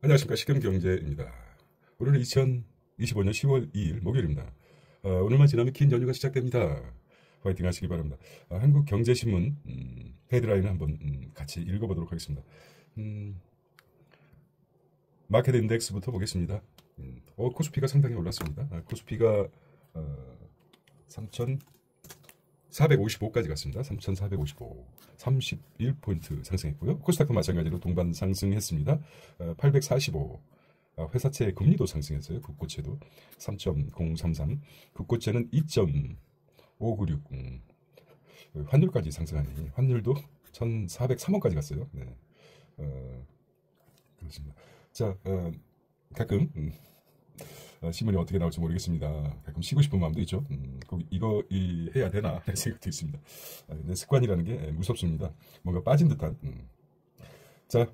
안녕하십니까. 식금경제입니다. 오늘은 2025년 10월 2일 목요일입니다. 오늘만 지나면 긴 연휴가 시작됩니다. 화이팅 하시기 바랍니다. 한국경제신문 헤드라인을 한번 같이 읽어보도록 하겠습니다. 마켓 인덱스부터 보겠습니다. 코스피가 상당히 올랐습니다. 코스피가 3,455까지 갔습니다. 3,455, 31포인트 상승했고요. 코스닥도 마찬가지로 동반 상승했습니다. 845. 회사채 금리도 상승했어요. 국고채도 3.033, 국고채는 2.596. 환율까지 상승하니 환율도 1,403원까지 갔어요. 네. 그렇습니다. 자, 가끔 신문이 어떻게 나올지 모르겠습니다. 가끔 쉬고 싶은 마음도 있죠. 꼭 이거 해야 되나 하는 생각도 있습니다. 근데 습관이라는 게 무섭습니다. 뭔가 빠진 듯한. 자,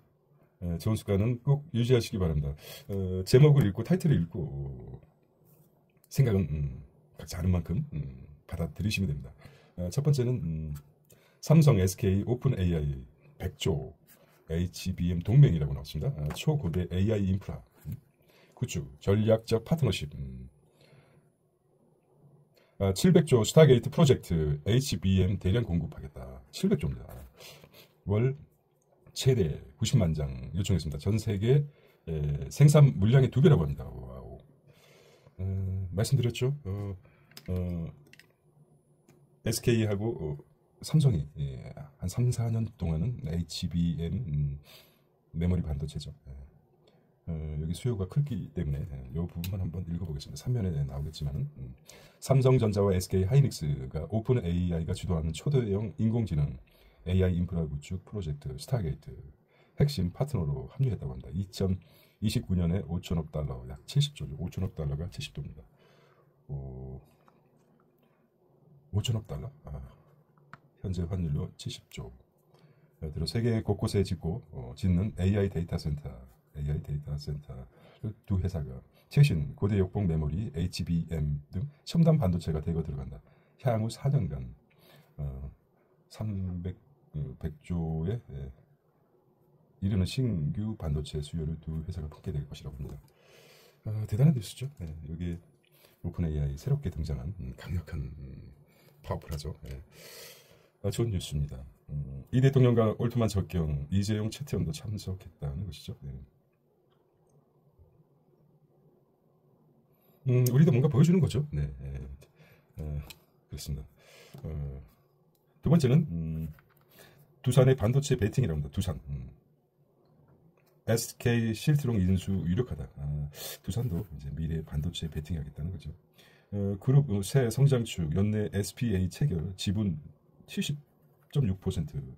좋은 습관은 꼭 유지하시기 바랍니다. 제목을 읽고 타이틀을 읽고 생각은 각자 아는 만큼 받아들이시면 됩니다. 첫 번째는 삼성, SK, 오픈 AI 100조 HBM 동맹이라고 나왔습니다. 초고대 AI 인프라 구축, 전략적 파트너십. 700조 스타게이트 프로젝트 HBM 대량 공급하겠다. 700조입니다. 월 최대 90만 장 요청했습니다. 전 세계 생산 물량의 2배라고 합니다. 와우. 말씀드렸죠. SK하고 삼성이 한 3, 4년 동안은 HBM 메모리 반도체죠. 여기 수요가 크기 때문에 이 부분만 한번 읽어보겠습니다. 3면에 나오겠지만 삼성전자와 SK 하이닉스가 오픈 AI가 주도하는 초대형 인공지능 AI 인프라 구축 프로젝트 스타게이트 핵심 파트너로 합류했다고 합니다. 2029년에 5천억 달러, 약 70조죠. 5천억 달러가 70조입니다. 5천억 달러? 현재 환율로 70조. 들어 세계 곳곳에 짓는 AI 데이터 센터 두 회사가 최신 고대 역봉 메모리 HBM 등 첨단 반도체가 대거 들어간다. 향후 4년간 100조에 이르는 신규 반도체 수요를 두 회사가 품게 될 것이라고 합니다. 대단한 뉴스죠. 여기 오픈 AI 새롭게 등장한 강력한 파워풀하죠. 좋은 뉴스입니다. 이 대통령과 올트만 접경, 이재용, 최태원도 참석했다는 것이죠. 우리도 뭔가 보여주는 거죠. 네, 그렇습니다. 두 번째는 두산의 반도체 베팅이라고 합니다. 두산. SK 실트롱 인수 유력하다. 두산도 이제 미래 반도체 베팅하겠다는 거죠. 그룹 새 성장축 연내 SPA 체결 지분 70.6%.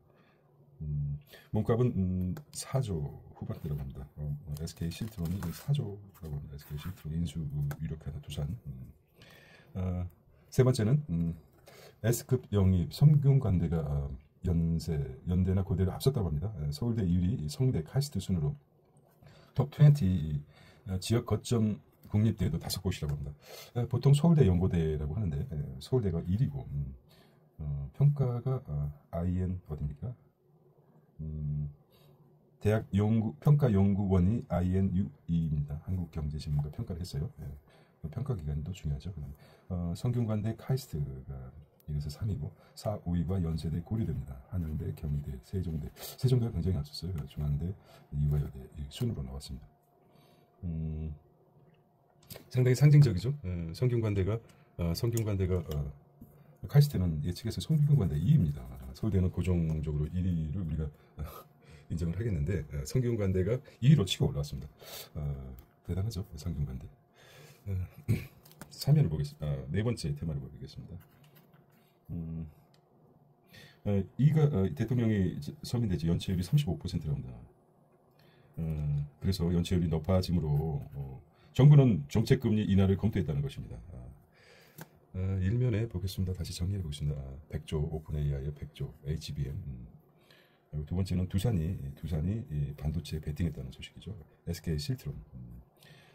몸값은 4조 후반대라고 합니다. SK 실트론이 4조라고 합니다. SK 실트론 인수 유력하다 두산. 세 번째는 S급 영입 성균관대가 연대나 고대를 앞섰다고 합니다. 서울대 1위, 성대 카이스트 순으로 톱20 지역 거점 국립대도 5곳이라고 합니다. 보통 서울대 연고대라고 하는데 서울대가 1위고 평가가 IN 어디입니까? 대학 평가연구원이 INUE입니다. 한국경제신문과 평가를 했어요. 평가 기간도 중요하죠. 성균관대 카이스트가 이래서 3위고 4, 5위가 연세대 고려대입니다. 한양대, 경희대, 세종대가 굉장히 앞섰어요. 중앙대, 이화여대 순으로 나왔습니다. 상당히 상징적이죠. 성균관대가 카이스트는 예측에서 성균관대 2위입니다. 서울대는 고정적으로 1위를 우리가 인정을 하겠는데 성균관대가 2위로 치고 올라왔습니다. 대단하죠. 성균관대. 3면을 보겠습니다. 네 번째 테마를 보겠습니다. 이가 대통령이 서민대지 연체율이 35%라고 합니다. 그래서 연체율이 높아지므로 정부는 정책금리 인하를 검토했다는 것입니다. 일면에 보겠습니다. 다시 정리해 보겠습니다. 100조 오픈 AI의 100조 HBM. 두 번째는 두산이 반도체에 베팅했다는 소식이죠. SK 실트론.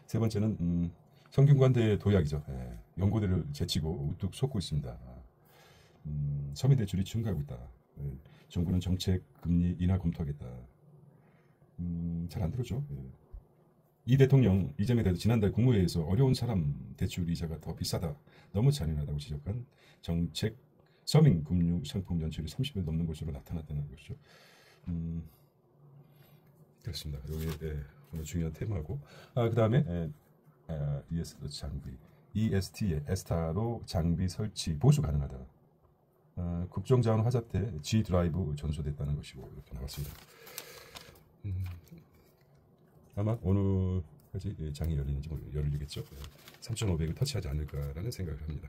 세 번째는 성균관대 도약이죠. 연고대를 제치고 우뚝 솟고 있습니다. 서민 대출이 증가하고 있다. 정부는 정책 금리 인하 검토하겠다. 잘 안 들어죠. 이 대통령 이 점에 대해서 지난달 국무회의에서 어려운 사람 대출 이자가 더 비싸다, 너무 잔인하다고 지적한 정책 서민 금융 상품 연체율이 30을 넘는 것으로 나타났다는 것이죠. 그렇습니다. 이게 오늘 중요한 테마고, 그 다음에 EST의 에스타로 장비 설치 보수 가능하다. 국정자원 화자 때 G 드라이브 전소됐다는 것이고 이렇게 나왔습니다. 아마 오늘까지 장이 열리는지 열리겠죠. 3,500을 터치하지 않을까라는 생각을 합니다.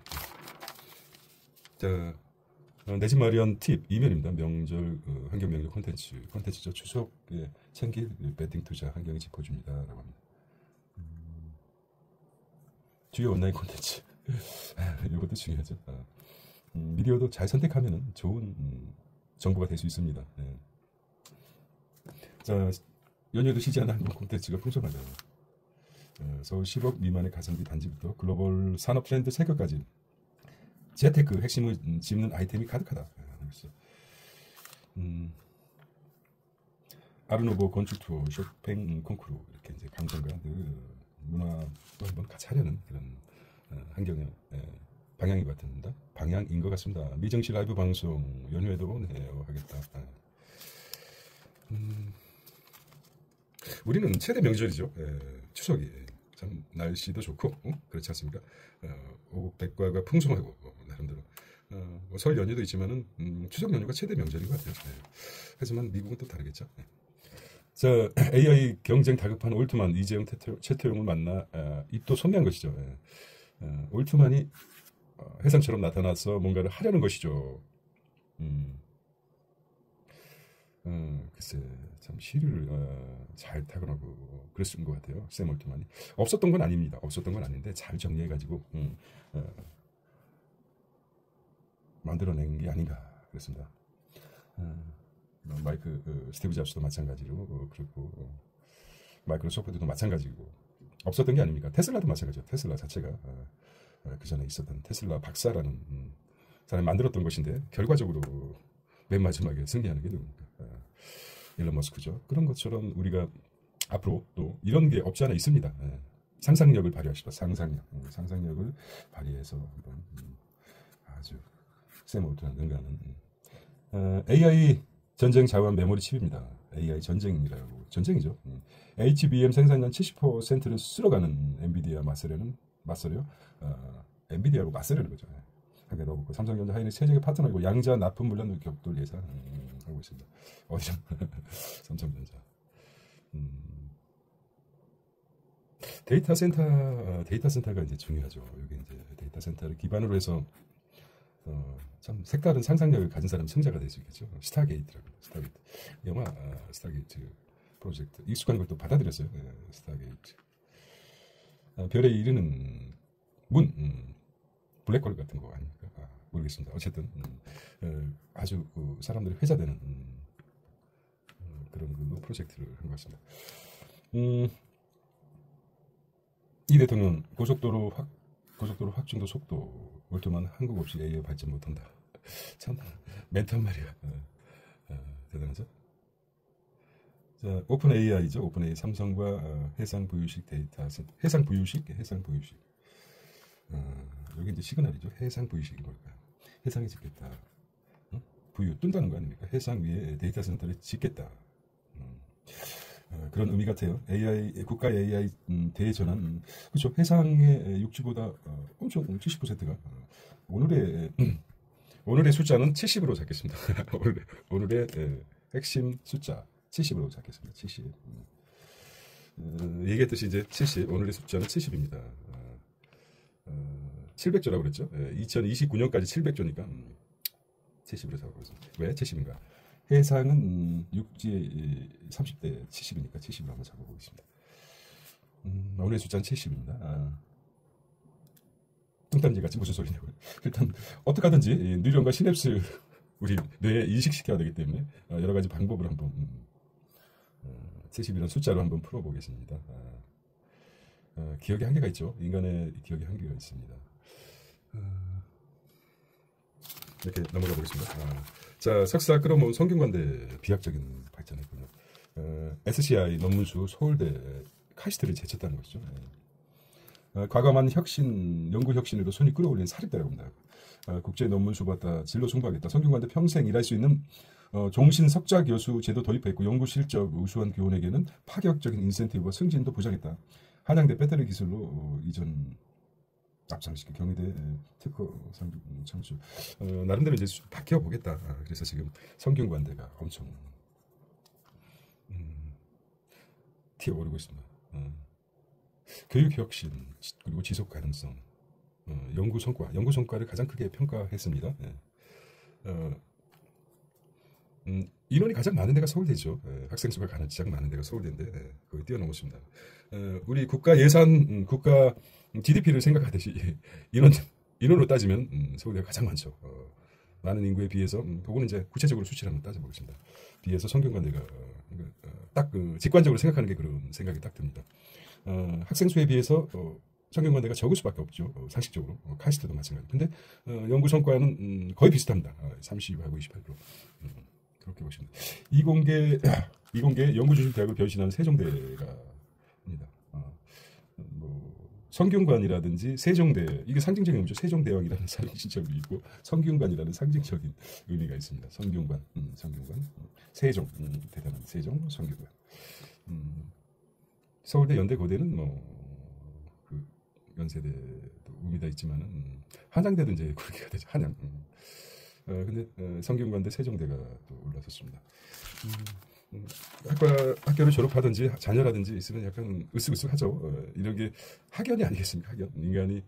자, 내 집 마련 팁 2면입니다. 명절 환경 명절 콘텐츠죠. 추석에 챙길 배팅 투자 환경이 짚어줍니다라고 합니다. 주요 온라인 콘텐츠 이것도 중요하죠. 미디어도 잘 선택하면 좋은 정보가 될 수 있습니다. 네. 자, 연휴도 쉬지 않아 한국 콘텐츠가 풍성하죠. 서울 10억 미만의 가성비 단지부터 글로벌 산업 트렌드 체크까지 재테크 핵심을 짚는 아이템이 가득하다. 아르노보 건축 투어, 쇼팽 콩쿠르 이렇게 이제 감성과 문화도 한번 같이 하려는 그런 환경의 방향인 것 같습니다. 미정씨 라이브 방송 연휴에도 하겠다. 우리는 최대 명절이죠. 추석이 참 날씨도 좋고 그렇지 않습니까? 오곡백과가 풍성하고 나름대로 설 연휴도 있지만은 추석 연휴가 최대 명절인 것 같아요. 하지만 미국은 또 다르겠죠. 자, AI 경쟁 다급한 올트만 이재용 최태용을 만나 입도 손대한 것이죠. 올트만이 해상처럼 나타나서 뭔가를 하려는 것이죠. 글쎄 참 시류를 잘 타고나고 그랬을 것 같아요. 샘 올트만이 없었던 건 아닙니다. 없었던 건 아닌데 잘 정리해가지고 만들어낸 게 아닌가 그렇습니다. 스티브 잡스도 마찬가지로 그리고 마이크로소프트도 마찬가지고 없었던 게 아닙니까? 테슬라도 마찬가지죠. 테슬라 자체가 그 전에 있었던 테슬라 박사라는 사람이 만들었던 것인데 결과적으로 맨 마지막에 승리하는 게 누굽니까? 일론 머스크죠. 그런 것처럼 우리가 앞으로 또 이런 게 없지 않아 있습니다. 상상력을 발휘하시다. 상상력을 발휘해서 한번 아주 샘 올트만 능가하는 AI 전쟁 자원 메모리 칩입니다. AI 전쟁이라고 전쟁이죠. HBM 생산량 70%를 쓸어가는 엔비디아 맞서려 엔비디아하고 맞서려는 거죠. 하게 넣어보고 삼성전자 하이닉스 세계의 파트너이고 양자 납품 물량 격돌 예상하고 있습니다. 어디죠? 삼성전자. 데이터 센터가 이제 중요하죠. 여기 이제 데이터 센터를 기반으로 해서 참 색다른 상상력을 가진 사람 승자가 될 수 있겠죠. 스타게이트라고. 스타게이트. 영화 스타게이트 프로젝트. 익숙한 걸 또 받아들였어요. 스타게이트. 별에 이르는 문. 블랙홀 같은 거 아닙니까? 모르겠습니다. 어쨌든 아주 사람들이 회자되는 그런 프로젝트를 한 것 같습니다. 이 대통령 고속도로 확충도 속도 올트만 한국 없이 AI 발전 못한다. 참 멘트 한 마리가 대단하죠. 자, 오픈 AI죠. 오픈 AI 삼성과 해상 부유식 여기 이제 시그널이죠. 해상 부유식이 뭘까요? 해상에 짓겠다. 부유 뜬다는 거 아닙니까? 해상 위에 데이터 센터를 짓겠다. 그런 의미 같아요. 국가 AI 대전환. 그렇죠. 해상의 육지보다 엄청 70%가 오늘의 숫자는 70으로 잡겠습니다. 오늘의 핵심 숫자 70으로 잡겠습니다. 70. 얘기했듯이 이제 70. 오늘의 숫자는 70입니다. 700조라고 그랬죠. 2029년까지 700조니까 70으로 잡아보겠습니다. 왜 70인가? 해상은 육지 30대 70이니까 70으로 한번 잡아보겠습니다. 오늘의 숫자는 70입니다. 뚱딴지 같이 무슨 소리냐고요. 일단 어떻게 하든지 뉴런과 시냅스 우리 뇌에 인식시켜야 되기 때문에 여러 가지 방법을 한번 70이라는 숫자로 한번 풀어보겠습니다. 기억의 한계가 있죠. 인간의 기억의 한계가 있습니다. 이렇게 넘어가 보겠습니다. 자, 석사 끌어모은 성균관대 비약적인 발전했군요. SCI 논문수 서울대 카이스트를 제쳤다는 것이죠. 과감한 혁신, 연구 혁신으로 손이 끌어올린 사립대라고 합니다. 국제 논문 수보다 진로 승부하겠다. 성균관대 평생 일할 수 있는 종신 석좌 교수 제도 도입했고 연구 실적 우수한 교원에게는 파격적인 인센티브와 승진도 보장했다. 한양대 배터리 기술로 이전 앞장시켜 경희대 특허 창출 나름대로 이제 바뀌어 보겠다. 그래서 지금 성균관대가 엄청 튀어오르고 있습니다. 교육 혁신 그리고 지속 가능성, 연구 성과를 가장 크게 평가했습니다. 인원이 가장 많은 데가 서울대죠. 학생 수가 가장 많은 데가 서울대인데 거의 뛰어넘었습니다. 우리 국가 예산, 국가 GDP를 생각하듯이 인원으로 따지면 서울대가 가장 많죠. 많은 인구에 비해서 그거는 이제 구체적으로 수치를 한번 따져보겠습니다. 비해서 성균관대가 딱 직관적으로 생각하는 게 그런 생각이 딱 듭니다. 학생 수에 비해서 성균관대가 적을 수밖에 없죠. 상식적으로 카이스트도 마찬가지. 근데 연구 성과는 거의 비슷합니다. 30하고 28%. 그렇게 보시면 이공계 연구 중심 대학을 변신하는 세종대가 입니다. 성균관이라든지 세종대 이게 상징적인 의미죠. 세종대왕이라는 상징적인 의미 있고 성균관이라는 상징적인 의미가 있습니다. 성균관, 세종, 대단한 세종, 성균관. 서울대, 연대, 고대는 그 연세대도 의미가 있지만은 한양대도 이제 그렇게 되죠. 한양. 근데 성균관대, 세종대가 또 올라섰습니다. 학교를 졸업하든지 자녀라든지 있으면 약간 으쓱으쓱하죠. 이런 게 학연이 아니겠습니까? 학연. 인간이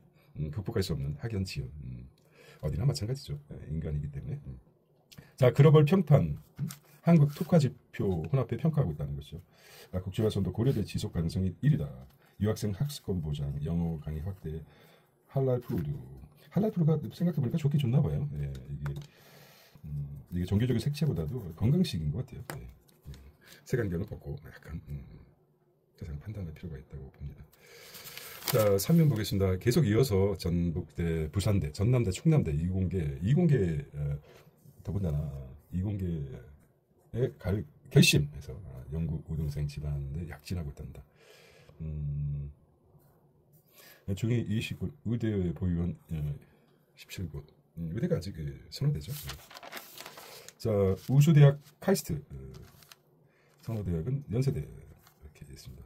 극복할 수 없는 학연 지연. 어디나 마찬가지죠. 인간이기 때문에. 자, 글로벌 평판. 한국 특화지표 혼합해 평가하고 있다는 것이죠. 국제화선도 고려대 지속 가능성이 1위다. 유학생 학습권 보장, 영어 강의 확대, 할랄 푸드. 할랄 푸드가 생각해보니까 좋긴 좋나 봐요. 이게 종교적인 색채보다도 건강식인 것 같아요. 색안경을 벗고 약간 세상 판단할 필요가 있다고 봅니다. 자, 3면 보겠습니다. 계속 이어서 전북대, 부산대, 전남대, 충남대 이공계 더군다나 이공계에 갈 결심해서 영국 우등생 집안에 약진하고 있답니다. 중위 20곳, 의대 보유원 17곳. 의대가 아직 선호되죠. 자, 우수대학 카이스트, 선호대학은 연세대 이렇게 있습니다.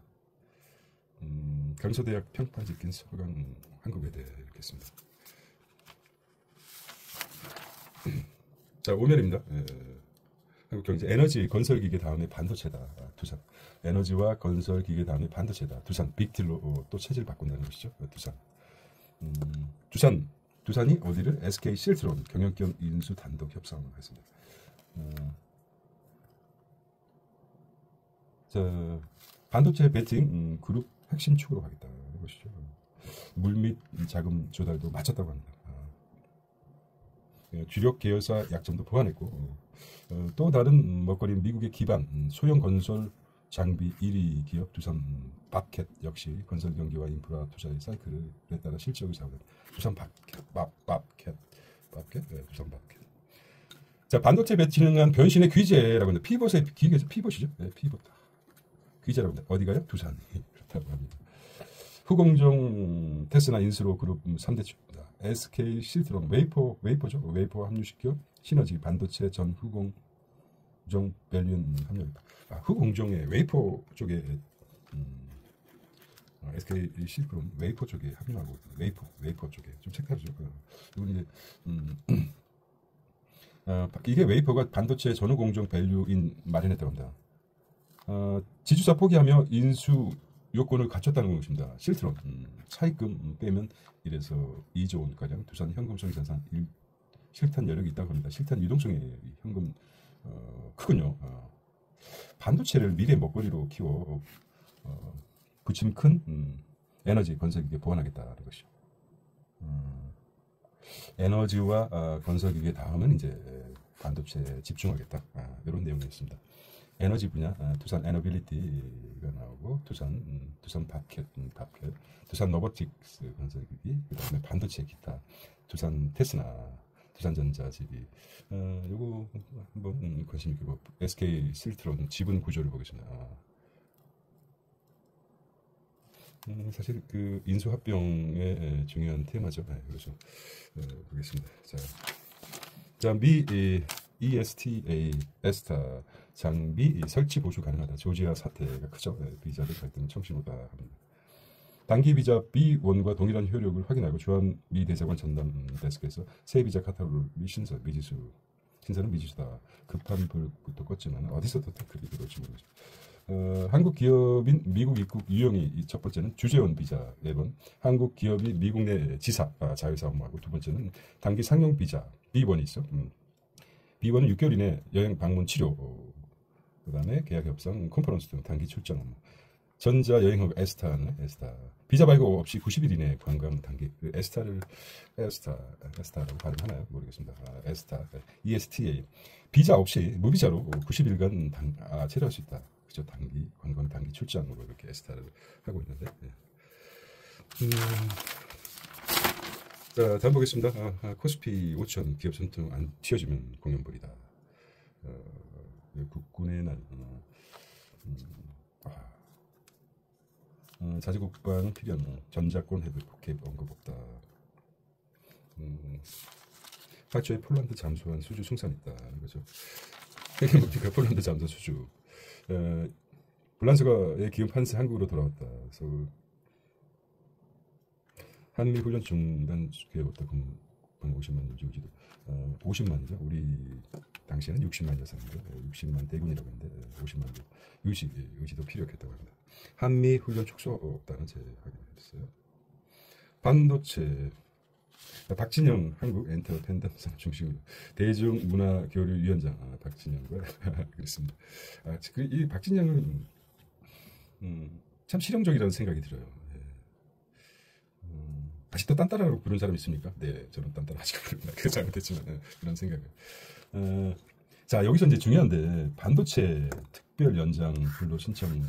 강서대학 평판 지킨 서강 한국외대 이렇게 있습니다. 자, 오면입니다. 한국경제 에너지 건설기계 다음에 반도체다. 두산. 에너지와 건설기계 다음에 반도체다. 두산 빅딜로 또 체질 바꾼다는 것이죠. 두산. 두산이 어디를 SK 실트론 경영기업 인수 단독 협상을 했습니다. 자, 반도체 배팅 그룹 핵심 축으로 가겠다는 것이죠. 물 및 자금 조달도 마쳤다고 합니다. 주력 계열사 약점도 보완했고 또 다른 먹거리는 미국의 기반 소형 건설 장비 1위 기업 두산 밥캣 역시 건설 경기와 인프라 투자의 사이클에 따라 실적을 잡은 두산 밥캣 두산 밥캣. 자, 반도체 배치능한 변신의 귀재라고 합니다. 피벗의 피벗이죠. 피벗 귀재라고 합니다. 어디가요? 두산이 그렇다고 합니다. 후공정 테스나 인스로 그룹 3대 축입니다. SK 실트론 웨이퍼죠. 웨이퍼 합류시켜 시너지 반도체 전 후공정 밸류는 합류했다. 후공정의 웨이퍼 쪽에 SK 실트론 웨이퍼 쪽에 합류하고 웨이퍼 쪽에 좀 색다르죠. 이건 이제 이게 웨이퍼가 반도체 전후 공정 밸류인 마련했다고 합니다. 지주사 포기하며 인수 요건을 갖췄다는 것입니다. 실트론 차입금 빼면 이래서 2조 원가량 두산 현금성 자산 실탄 여력이 있다고 합니다. 실탄 유동성의 현금 크군요. 반도체를 미래 먹거리로 키워 부침 큰 에너지 건설기계 보완하겠다는 것이죠. 에너지와 건설기계 다음은 이제 반도체에 집중하겠다. 이런 내용이었습니다. 에너지 분야 두산 에너빌리티가 나오고 두산 밥캣 두산 로보틱스 건설기기 그다음에 반도체 기타 두산 테스나 두산전자지기 요거 한번 관심 있게 SK 실트론 지분 구조를 보겠습니다. 사실 그 인수합병의 중요한 테마죠. 네, 그래서 보겠습니다. 자, 미 ESTA 에스타 장비 설치 보수 가능하다. 조지아 사태가 크죠. 비자들 갈등 청취보다 합니다. 단기 비자 B1과 동일한 효력을 확인하고 주한 미 대사관 전담 데스크에서 새 비자 카탈로그 신설 미지수 신설은 미지수다. 급한 불부터 껐지만 어디서 또 댓글이 들어올지 모르겠죠. 한국 기업인 미국 입국 유형이 첫 번째는 주재원 비자 4번, 한국 기업이 미국 내 지사 자회사 업무하고 두 번째는 단기 상용 비자 B1이 있어. B1은 6개월 이내 여행 방문 치료, 그다음에 계약 협상, 컨퍼런스 등 단기 출장 업무. 전자 여행업 에스타는 에스타 비자 발급 없이 90일 이내 관광 단기 에스타라고 발음하나요? 모르겠습니다. 에스타 ESTA 비자 없이 무비자로 90일간 체류할 수 있다. 그죠? 단기 관광 단기 출장으로 이렇게 에스타를 하고 있는데. 자, 다음 보겠습니다. 코스피 5천 기업 선택 안 튀어주면 공연벌이다. 국군의 날. 자주국방 필연 전자권 회복 폭heb 언급 없다. 8조에 폴란드 잠수한 수주 승산 있다. 그죠? 핵무기가 폴란드 잠수 수주. 폴란스가의 기업 판세 한국으로 돌아왔다. 그래서 한미 훈련 중단 계획부터 50만 유지도 50만이죠. 우리 당시에는 60만이었었는데 60만 대군이라고 했는데 50만 유지도 필요했다고 합니다. 한미 훈련 축소 없다는 제 확인했어요. 반도체 박진영 한국 엔터테인먼트 중심으로 대중문화교류위원장 박진영과 그랬습니다. 이 박진영은 참 실용적이라는 생각이 들어요. 아직도 딴따라라고 부르는 사람 있습니까? 네, 저는 딴따라 아직 부릅니다. 그게 잘못했지만 그런 생각을. 자, 여기서 이제 중요한데 반도체 특별 연장 근로 신청 이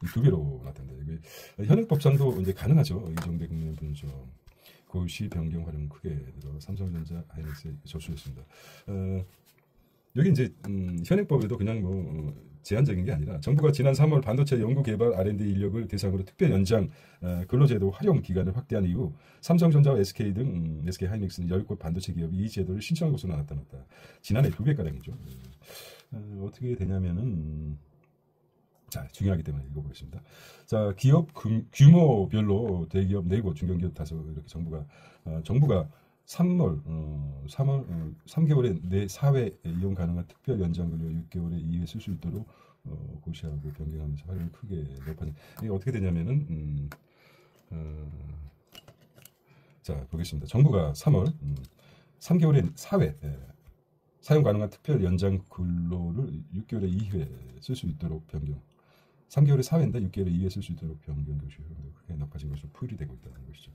2배로 나타난다. 현행법상도 이제 가능하죠. 이정대 국내 분석 고시 변경 활용 크게 들어 삼성전자 하이닉스에 접수했습니다. 여기 이제 현행법에도 그냥 뭐 제한적인 게 아니라 정부가 지난 3월 반도체 연구개발 R&D 인력을 대상으로 특별 연장 근로제도 활용 기간을 확대한 이후 삼성전자와 SK 등 SK 하이닉스는 10곳 반도체 기업이 이 제도를 신청한 것으로 나타났다. 지난해 2배가량이죠. 어떻게 되냐면은 자, 중요하기 때문에 읽어보겠습니다. 자, 기업 규모별로 대기업 4곳, 중견기업 5곳 이렇게 정부가 3개월에 내 4회 이용 가능한 특별 연장 근로 6개월에 2회 쓸 수 있도록 고시하고 변경하면서 활용을 크게 높아진. 이게 어떻게 되냐면은 자, 보겠습니다. 정부가 3개월에 4회 사용 가능한 특별 연장 근로를 6개월에 2회 쓸 수 있도록 변경. 3개월에 4회인데 6개월에 2회 쓸 수 있도록 변경 교시 크게 높아진 것으로 풀이되고 있다는 것이죠.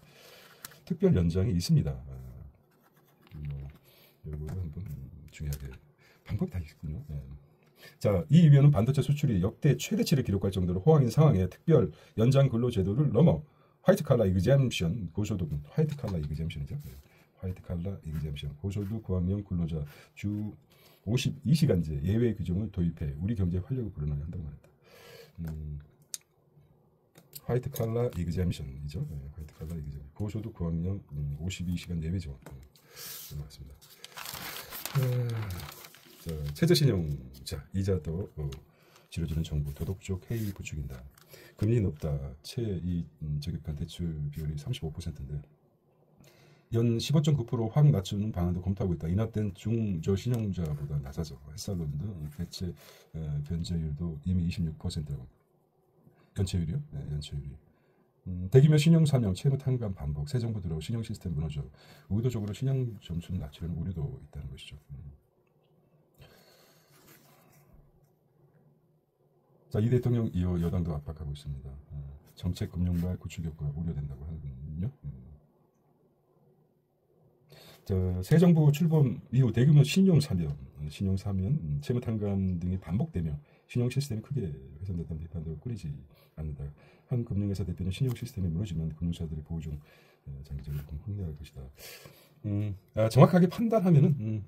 특별 연장이 있습니다. 이거를 한번 중요하게 방법이 다 있군요. 네. 자, 이 이면은 반도체 수출이 역대 최대치를 기록할 정도로 호황인 상황에 특별 연장 근로 제도를 넘어 화이트 칼라 이그젬션 고소득 화이트 칼라 이그젬션이죠. 네. 화이트 칼라 이그젬션 고소득 고학년 근로자 주 52시간제 예외 규정을 도입해 우리 경제 활력을 불어나게 한다고 말했다. 화이트 칼라 이그젬션이죠. 네, 화이트 칼라 이그젬션 고소득 고학년 52시간 예외 지원. 맞습니다. 최저신용자 이자도 지르주는 정부 도덕적 해이 부추긴다. 금리 높다. 최이 저격한 대출 비율이 35%인데 연 15.9% 확 낮추는 방안도 검토하고 있다. 인하된 중저신용자보다 낮아져. 햇살론 등 대체 변제율도 이미 26%라고. 연체율이요? 네, 연체율이. 대규모 신용 사명, 채무 탕감 반복, 새 정부 들어 신용 시스템 무너져 의도적으로 신용 점수를 낮추려는 우려도 있다는 것이죠. 자, 이 대통령 이어 여당도 압박하고 있습니다. 정책 금융발 구축 효과가 우려된다고 하는군요. 새 정부 출범 이후 대규모 신용 사면, 채무 탕감 등이 반복되며 신용 시스템이 크게 훼손됐다는 비판도 끊이지 않는다. 한 금융회사 대표는 신용 시스템이 무너지면 금융사들의 보호 중 장기적으로 확대할 것이다. 정확하게 판단하면은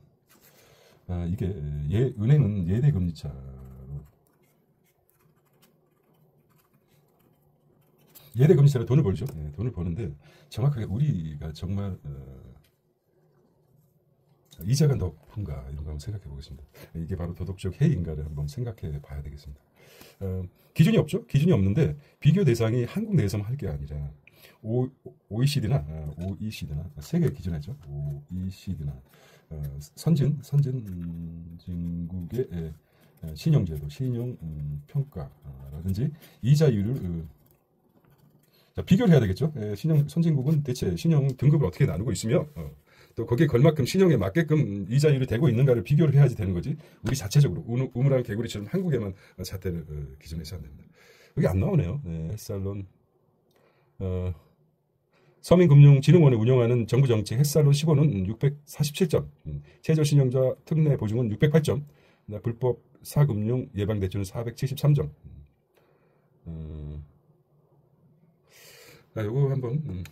이게 은행은 예대 금리차로 예대 금리차로 돈을 벌죠. 예, 돈을 버는데 정확하게 우리가 정말 이자가 높은가 이런 거 한번 생각해 보겠습니다. 이게 바로 도덕적 해이인가를 한번 생각해 봐야 되겠습니다. 기준이 없죠. 기준이 없는데 비교 대상이 한국 내에서만 할 게 아니라 OECD나 세계 기준이죠. OECD나 선진국의 신용제도, 신용 평가라든지 이자율을 비교를 해야 되겠죠. 신용 선진국은 대체 신용 등급을 어떻게 나누고 있으며 또 거기에 걸맞끔 신용에 맞게끔 이자율이 되고 있는가를 비교를 해야지 되는 거지. 우리 자체적으로 우물안 개구리처럼 한국에만 잣대를 기준해서 안 됩니다. 여기 안 나오네요. 햇살론 서민금융진흥원이 운영하는 정부정책 햇살론 15는 647점, 최저신용자 특례 보증은 608점, 불법 사금융 예방대출은 473점. 요거 한번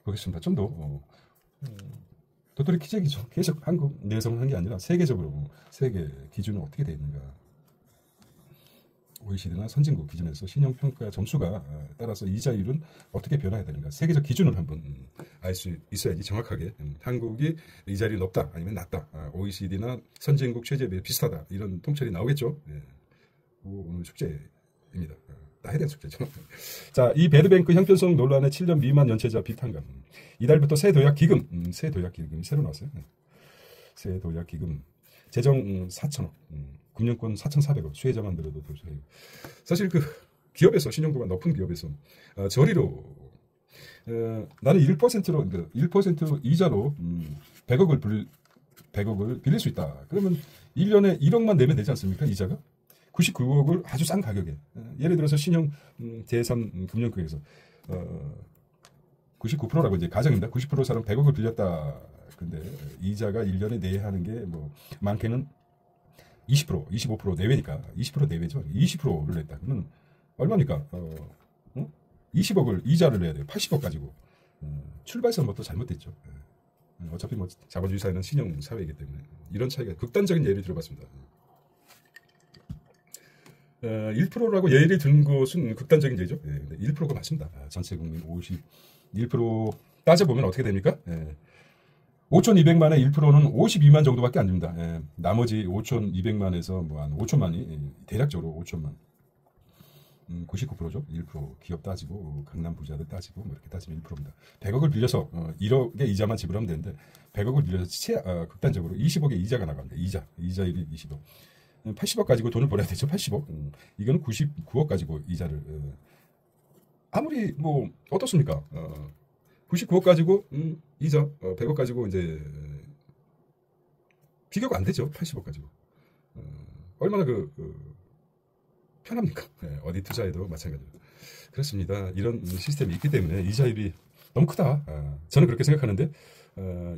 보겠습니다. 좀 더 도토리 키재기죠. 계속 한국 내에서만 한 게 아니라 세계적으로 세계 기준은 어떻게 되어 있는가. OECD나 선진국 기준에서 신용평가 점수가 따라서 이자율은 어떻게 변화해야 되는가. 세계적 기준을 한번 알 수 있어야지 정확하게 한국이 이자율이 높다 아니면 낮다. OECD나 선진국 최저에 비해 비슷하다. 이런 통찰이 나오겠죠. 예. 오늘 숙제입니다. 나에 대한 숙제죠. 자, 이 배드뱅크 형편성 논란의 7년 미만 연체자 비탄감. 이달부터 새 도약 기금, 새 도약 기금이 새로 나왔어요. 새 도약 기금. 재정 4천억, 금융권 4,400억, 수혜자만 들어도 도저히. 사실 그 기업에서, 신용도가 높은 기업에서 저리로 나는 1%로 1% 이자로 100억을 빌릴 수 있다. 그러면 1년에 1억만 내면 되지 않습니까? 이자가? 99억을 아주 싼 가격에. 예를 들어서 신용 제3 금융권에서 99%라고 이제 가정입니다. 90% 사람 100억을 빌렸다. 근데 이자가 1년에 내야 하는 게 뭐 많게는 20%, 25% 내외니까 20% 내외죠. 20%를 냈다. 그러면 얼마입니까? 20억을 이자를 내야 돼요. 80억 가지고. 출발선부터 잘못됐죠. 어차피 뭐 자본주의 사회는 신용 사회이기 때문에 이런 차이가 극단적인 예를 들어봤습니다. 1%라고 예를 든 것은 극단적인 예죠. 1%가 맞습니다. 전체 국민 51% 따져보면 어떻게 됩니까? 5,200만의 1%는 52만 정도밖에 안 됩니다. 나머지 5,200만에서 뭐 한 5천만이 대략적으로 5천만. 99%죠. 1% 기업 따지고 강남 부자들 따지고 뭐 이렇게 따지면 1%입니다. 100억을 빌려서 1억의 이자만 지불하면 되는데 100억을 빌려서 극단적으로 20억의 이자가 나갑니다. 이자율이 20억. 80억 가지고 돈을 벌어야 되죠. 80억. 이거는 99억 가지고 이자를 아무리 뭐 어떻습니까? 99억 가지고 이자 100억 가지고 이제 비교가 안 되죠. 80억 가지고 얼마나 편합니까? 어디 투자해도 마찬가지로 그렇습니다. 이런 시스템이 있기 때문에 이자율이 너무 크다. 저는 그렇게 생각하는데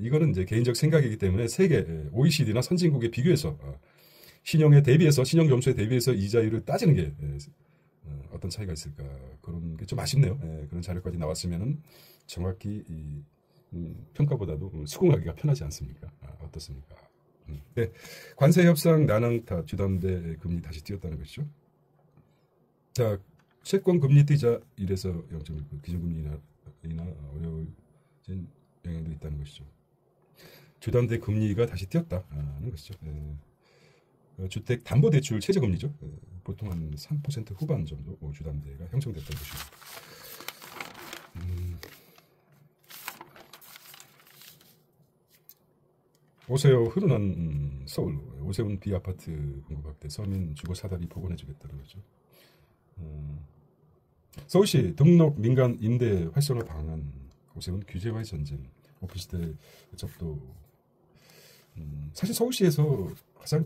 이거는 이제 개인적 생각이기 때문에 세계 OECD나 선진국에 비교해서 신용에 대비해서 신용 점수에 대비해서 이자율을 따지는 게 어떤 차이가 있을까 그런 게 좀 아쉽네요. 그런 자료까지 나왔으면은 정확히 평가보다도 수긍하기가 편하지 않습니까? 어떻습니까? 네, 관세 협상 난항타 주담대 금리 다시 뛰었다는 것이죠. 자, 채권 금리 뛰자 1에서 0.1 기준금리나 어려워진 영향도 있다는 것이죠. 주담대 금리가 다시 뛰었다는 것이죠. 주택 담보 대출 최저 금리죠. 보통 한 3% 후반 정도 주담대가 형성됐다는 것입니다. 오세요 흐르는 서울 오세훈 비아파트 공급 확대 서민 주거 사다리 복원해주겠다는 거죠. 서울시 등록 민간 임대 활성화 방안 오세훈 규제와의 전쟁 오피스텔 접도. 사실 서울시에서 가장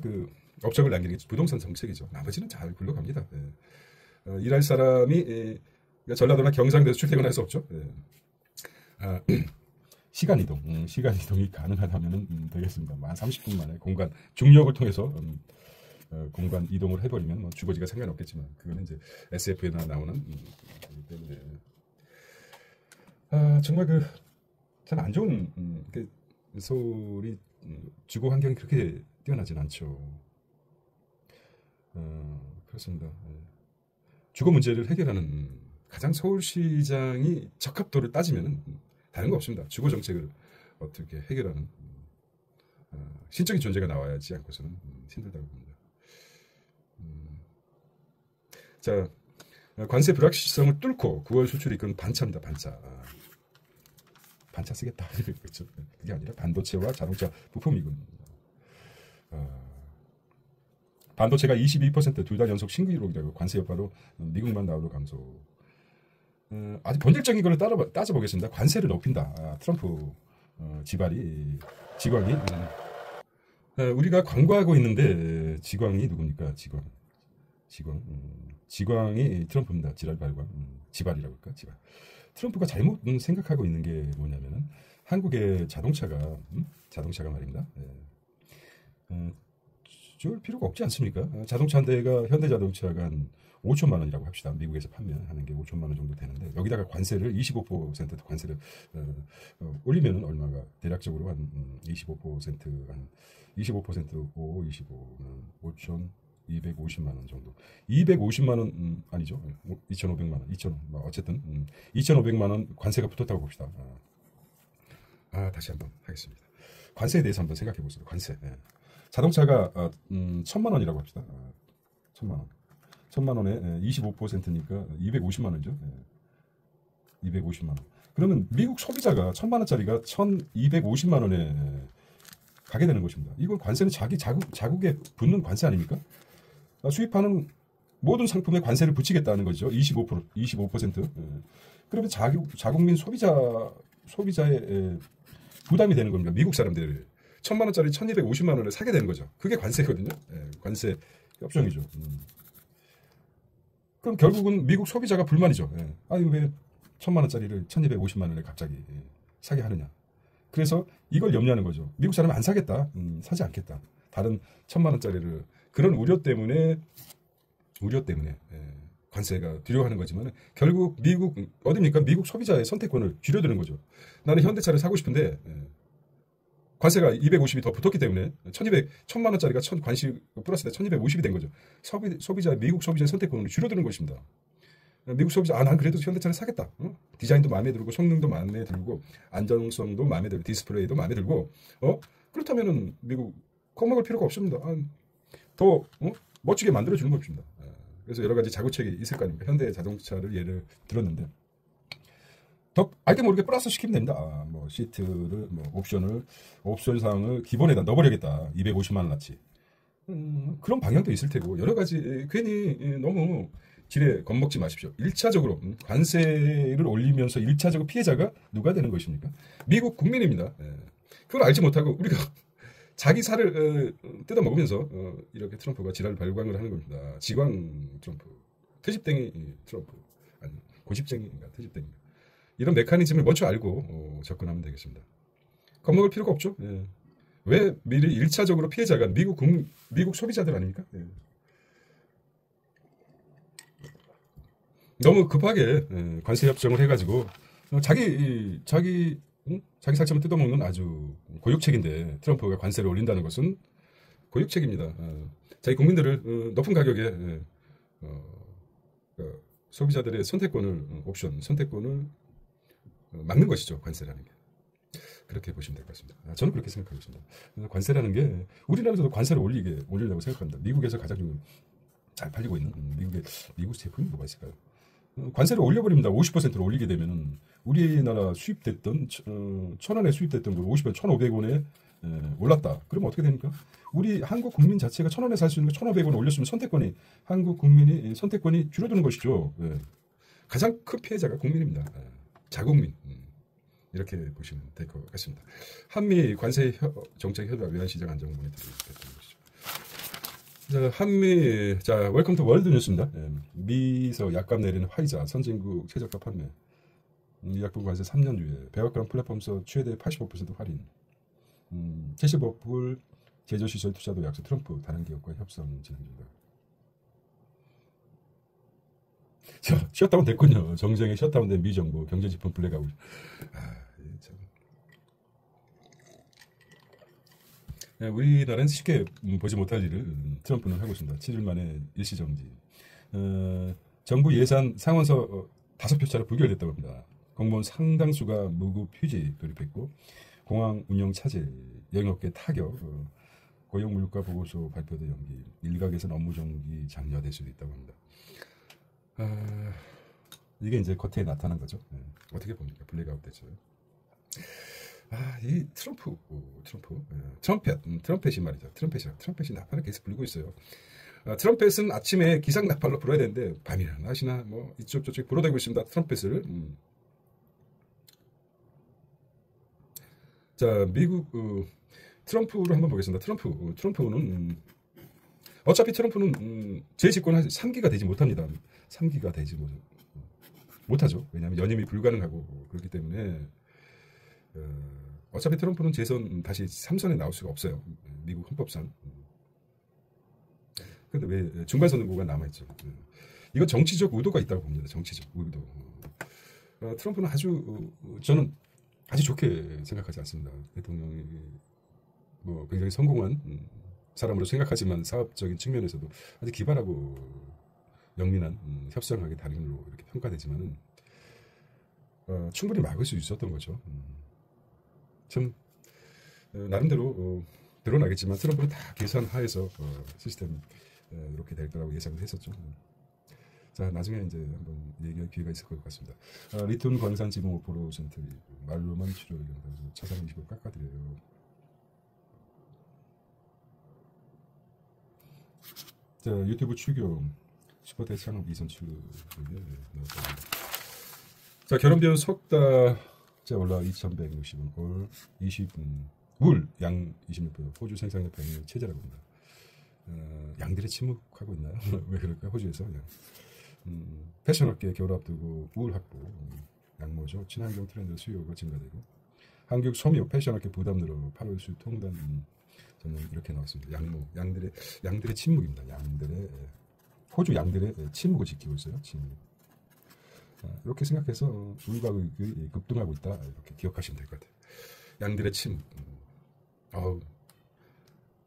업적을 남기는 게 부동산 정책이죠. 나머지는 잘 굴러갑니다. 일할 사람이 전라도나 경상도에서 출퇴근할 수 없죠. 시간 이동이 가능하다면 되겠습니다. 한 30분 만에 공간 중력을 통해서 공간 이동을 해버리면 뭐 주거지가 상관없겠지만 그거는 이제 SF에나 나오는 거기 때문에 정말 참 안 좋은 서울이 주거 환경이 그렇게 뛰어나진 않죠. 그렇습니다. 주거 문제를 해결하는 가장 서울시장이 적합도를 따지면은 다른 거 없습니다. 주거 정책을 어떻게 해결하는 신적인 존재가 나와야지 않고서는 힘들다고 봅니다. 자, 관세 불확실성을 뚫고 9월 수출이 이끈 반차입니다. 반차. 반차 쓰겠다. 그렇죠. 그게 아니라 반도체와 자동차 부품이군. 반도체가 22% 2달 연속 신규 기록이라고 관세 여파로 미국만 나오로 감소. 아주 본질적인 거를 따져보겠습니다. 관세를 높인다. 트럼프 지광이 우리가 광고하고 있는데 지광이 누굽니까? 지광이 트럼프입니다. 지랄 발광. 지발이라고 할까? 지발. 트럼프가 잘못 생각하고 있는 게 뭐냐면은 한국의 자동차가 말입니다. 줄 필요가 없지 않습니까? 자동차 한 대가 현대자동차가 한 5천만 원이라고 합시다. 미국에서 판매하는 게 5천만 원 정도 되는데 여기다가 관세를 25% 관세를 올리면은 얼마가 대략적으로 한 25% 한 25% 5, 25는 5,250만 원 정도. 250만 원 아니죠. 2,500만 원, 2,000원. 뭐 어쨌든 2,500만 원 관세가 붙었다고 봅시다. 다시 한번 하겠습니다. 관세에 대해서 한번 생각해 보세요. 관세. 자동차가 1,000만 원이라고 합시다. 1,000만 원. 1,000만 원에 25%니까 250만 원이죠. 250만 원. 그러면 미국 소비자가 1,000만 원짜리가 1,250만 원에 가게 되는 것입니다. 이건 관세는 자국에 붙는 관세 아닙니까? 수입하는 모든 상품에 관세를 붙이겠다는 거죠. 25%. 그러면 자국민 소비자의 부담이 되는 겁니다. 미국 사람들이 1,000만 원짜리 1,250만 원을 사게 되는 거죠. 그게 관세거든요. 관세 협정이죠. 그럼 결국은 미국 소비자가 불만이죠. 이거 왜 1,000만 원짜리를 1,250만 원에 갑자기 사게 하느냐. 그래서 이걸 염려하는 거죠. 미국 사람은 안 사겠다. 사지 않겠다. 다른 1,000만 원짜리를 그런 우려 때문에 관세가 두려워하는 거지만 결국 어딥니까? 미국 소비자의 선택권을 줄여드는 거죠. 나는 현대차를 사고 싶은데 관세가 250이 더 붙었기 때문에 1,000만 원짜리가 관시 플러스 1,250이 된 거죠. 미국 소비자의 선택권을 줄여드는 것입니다. 미국 소비자, 난 그래도 현대차를 사겠다. 디자인도 마음에 들고, 성능도 마음에 들고, 안정성도 마음에 들고, 디스플레이도 마음에 들고, 그렇다면은 미국 겁먹을 필요가 없습니다. 더 멋지게 만들어주는 것입니다. 그래서 여러 가지 자구책이 있을 거 아닙니까? 현대 자동차를 예를 들었는데, 더 알게 모르게 플러스 시키면 됩니다. 뭐 시트를, 옵션 사항을 기본에다 넣어버리겠다. 250만 원어치. 그런 방향도 있을 테고, 여러 가지 괜히 너무 지레 겁먹지 마십시오. 1차적으로 관세를 올리면서 1차적으로 피해자가 누가 되는 것입니까? 미국 국민입니다. 그걸 알지 못하고 우리가 자기 살을 뜯어먹으면서 이렇게 트럼프가 지랄 발광을 하는 겁니다. 지광 트럼프, 트집땡이 트럼프, 아니 고집쟁이인가 트집땡인가. 이런 메커니즘을 먼저 알고 접근하면 되겠습니다. 겁먹을 필요가 없죠. 왜 미리 1차적으로 피해자가 미국 소비자들 아닙니까? 너무 급하게 관세 협정을 해가지고 자기 살점을 뜯어먹는 아주 고육책인데 트럼프가 관세를 올린다는 것은 고육책입니다. 자기 국민들을 높은 가격에 소비자들의 선택권을 막는 것이죠. 관세라는 게. 그렇게 보시면 될 것 같습니다. 저는 그렇게 생각하고 있습니다. 관세라는 게 우리나라에서도 관세를 올리려고 생각합니다. 미국에서 가장 잘 팔리고 있는 미국 제품이 뭐가 있을까요? 관세를 올려버립니다. 50%로 올리게 되면은 우리나라 수입됐던 1,000원에 수입됐던 걸 50원, 1,500원에 올랐다. 그러면 어떻게 됩니까? 우리 한국 국민 자체가 1,000원에 살 수 있는 거 1,500원 올렸으면 한국 국민이 선택권이 줄어드는 것이죠. 가장 큰 피해자가 국민입니다. 자국민. 이렇게 보시면 될 것 같습니다. 한미 관세 정책 협약 외환시장 안정 모니터링 됐던 것이죠. 자, 웰컴 투 월드 뉴스입니다. 미에서 약값 내리는 화이자 선진국 최저가 판매. 이 약품 관세 3년 유예. 백악관 플랫폼에서 최대 85% 할인. 70억 불 제조시설 투자도 약속. 트럼프 다른 기업과 협상 진행 중이다. 자, 셧다운 됐군요. 정쟁에 셧다운된 미 정부 경제지표 블랙아웃. 우리나라는 쉽게 보지 못할 일을 트럼프는 하고 있습니다. 7일 만에 일시정지. 정부 예산 상원서 5표 차로 부결됐다고 합니다. 공무원 상당수가 무급 휴직 돌입했고 공항 운영 차질, 영역계 타격, 고용 물가 보고서 발표도 연기, 일각에서는 업무 정기 장려될 수도 있다고 합니다. 이게 이제 겉에 나타난 거죠. 어떻게 봅니까? 블랙아웃 됐죠. 이 트럼펫이 말이죠. 트럼펫이 나팔을 계속 불고 있어요. 트럼펫은 아침에 기상 나팔로 불어야 되는데 밤이나 낮이나 뭐 이쪽 저쪽 불어대고 있습니다. 트럼펫을. 자, 미국 트럼프를 한번 보겠습니다. 트럼프는 어차피 트럼프는 재집권한 3기가 되지 못합니다. 3기가 되지 못하죠. 왜냐하면 연임이 불가능하고 그렇기 때문에 어차피 트럼프는 재선 다시 3선에 나올 수가 없어요. 미국 헌법상. 근데 왜 중간선 후보가 남아있죠. 이거 정치적 의도가 있다고 봅니다. 정치적 의도. 트럼프는 저는 아주 좋게 생각하지 않습니다. 대통령이 뭐 굉장히 성공한 사람으로 생각하지만 사업적인 측면에서도 아주 기발하고 영민한 협상하게 단행로 이렇게 평가되지만은 충분히 막을 수 있었던 거죠. 참 나름대로 드러나겠지만 트럼프는 다 계산하에서 시스템 이렇게 될 거라고 예상을 했었죠. 자, 나중에 이제 한번 얘기할 기회가 있을 것 같습니다. 리톤 광산 지분 5% 말로만 치료 차상 20% 깎아드려요. 자, 유튜브 추경 슈퍼대 창업 이선 출루 나왔습니다. 자, 결혼 비용 석달 올라 2,160원, 올 20분, 양 26%, 호주 생산력 병행 체제라고 합니다. 양들의 침묵하고 있나요? 왜 그럴까요? 호주에서 패션업계 겨울 앞두고 우울 확보, 양모죠. 친환경 트렌드 수요가 증가되고 한국 소미오 패션업계 부담 늘어 8월 수 통단 저는 이렇게 나왔습니다. 양들의 침묵입니다. 호주 양들의 침묵을 지키고 있어요. 침묵. 이렇게 생각해서 우울각이 급등하고 있다 이렇게 기억하시면 될 것 같아요. 양들의 침묵.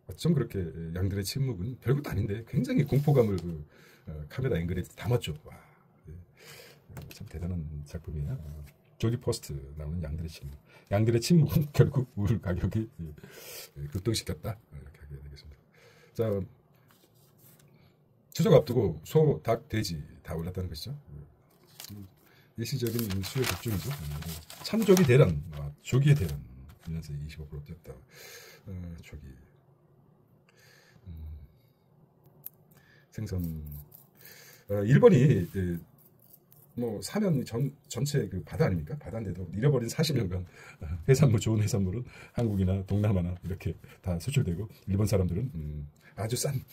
어쩜 그렇게 양들의 침묵은 별것도 아닌데 굉장히 공포감을 카메라 앵글에 담았죠. 와, 참 대단한 작품이야. 조디 포스트 나오는 양들의 침묵. 양들의 침묵은 결국 우울 가격이 급등시켰다 이렇게 하게 되겠습니다. 자, 추석 앞두고 소, 닭, 돼지 다 올랐다는 것이죠. 일시적인 수요 급증이죠. 참조기 대란, 조기의 대란 1년새 25% 뛰었다. 조기 생선 일본이 뭐 사면 전체 그 바다 아닙니까? 바다인데도 잃어버린 40년간 좋은 해산물은 한국이나 동남아나 이렇게 다 수출되고 일본 사람들은 아주 싼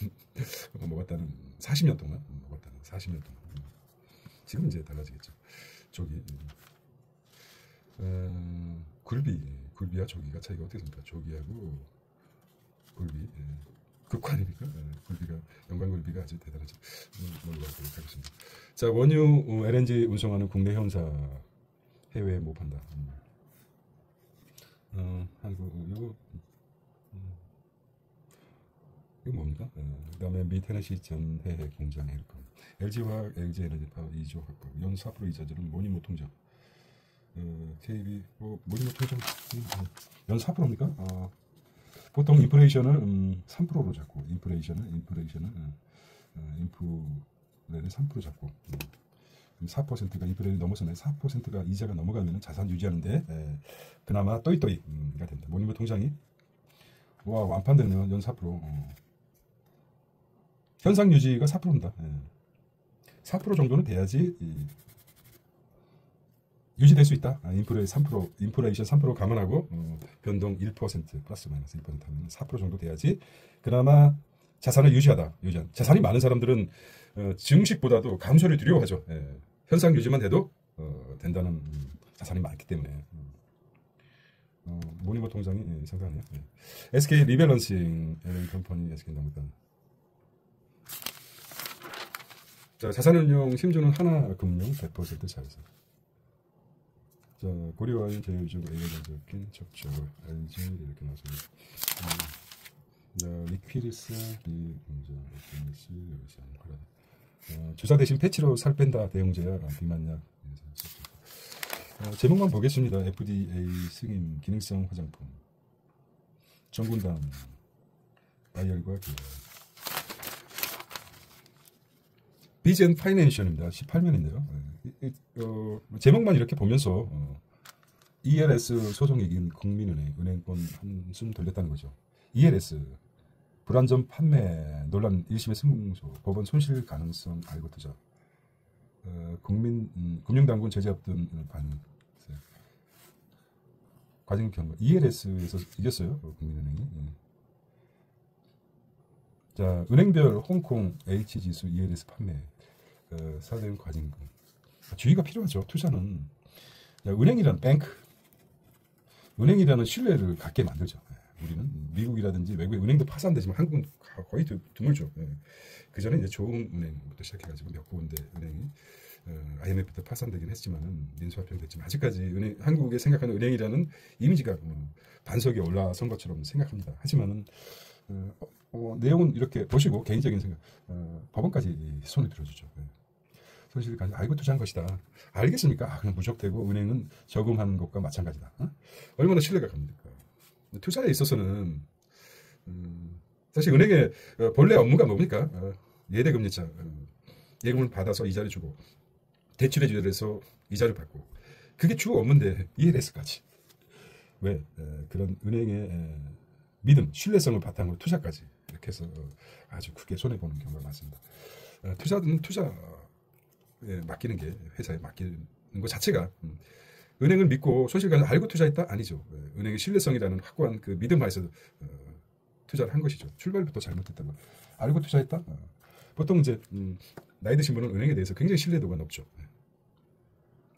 먹었다는 40년 동안 먹었다는 40년 동안 지금 이제 달라지겠죠. 조기 굴비와 조기가 차이가 어떻게 됩니까? 조기하고 굴비 극환이니까 굴비가 연관굴비가 아주 대단하죠. 넘어가도록 하겠습니다. 자, 원유 LNG 운송하는 국내 현사 해외에 못 판다. 한국 이거 뭡니까? 그다음에 미 테네시 전해핵 공장 해일 겁니다. LG화학, LG에너지파워 2조 확보, 연 4% 이자율은 모니모 통장. KB 모니모 통장 연 4%입니까? 보통 인플레이션을 3%로 잡고 인플레이션을 인플레를 3% 잡고 4%가 인플레를 넘어서면 4%가 이자가 넘어가면 자산 유지하는데 그나마 또이또이가 됩니다. 모니모 통장이 완판되면 연 4%. 현상 유지가 4%입니다. 4% 정도는 돼야지 유지될 수 있다. 인플레이션 3% 감안하고 변동 1% 플러스 마이너스 1% 하면 4% 정도 돼야지 그나마 자산을 유지하다. 자산이 많은 사람들은 증식보다도 감소를 두려워하죠. 현상 유지만 돼도 된다는 자산이 많기 때문에 모니모 통장이 상당하네요. SK 리밸런싱 컴퍼니 SK 농단. 자, 자산운용 심주는 하나금융 100% 자회사. 자, 고려와인 제휴주고 A전적인 적절 LG 이렇게 나왔습니다. 리퀴리스 리공장 여기서 주사 대신 패치로 살 뺀다 대용제약 비만약 제목만 보겠습니다. FDA 승인 기능성 화장품 정군당 바이얼과 기업 비젠 파이낸셜입니다. 18면인데요. 제목만 이렇게 보면서 ELS 소송 이긴 국민은행 은행권 한숨 돌렸다는 거죠. ELS 불안전 판매 논란 1심의 승소 법원 손실 가능성 알고 투자 금융당국은 제재 없던 반응 과징금 경고 ELS에서 이겼어요. 국민은행이. 자, 은행별 홍콩 H지수 ELS 판매 사대응 과징금 주의가 필요하죠. 투자는 은행이라는 은행이라는 신뢰를 갖게 만들죠. 우리는 미국이라든지 외국의 은행도 파산되지만 한국은 거의 드물죠. 그 전에 이제 좋은 은행부터 시작해가지고 몇 군데 은행이 IMF 때 파산되긴 했지만은 민수합병됐지만 아직까지 한국에 생각하는 은행이라는 이미지가 반석에 올라선 것처럼 생각합니다. 하지만은 내용은 이렇게 보시고 개인적인 생각 법원까지 손을 들어주죠. 손실을 가지고 알고 투자한 것이다. 알겠습니까? 그냥 무적되고 은행은 저금하는 것과 마찬가지다. 얼마나 신뢰가 갑니까? 투자에 있어서는 사실 은행의 본래 업무가 뭡니까? 예대금리차 예금을 받아서 이자를 주고 대출의 주들에서 이자를 받고 그게 주 업무인데 ELS까지 왜 그런 은행의 믿음, 신뢰성을 바탕으로 투자까지 이렇게 해서 아주 크게 손해보는 경우가 많습니다. 투자는 투자에 맡기는 게 회사에 맡기는 것 자체가 은행을 믿고 손실가를 알고 투자했다? 아니죠. 은행의 신뢰성이라는 확고한 그 믿음 하에서 투자를 한 것이죠. 출발부터 잘못했다고 알고 투자했다? 보통 이제 나이 드신 분은 은행에 대해서 굉장히 신뢰도가 높죠.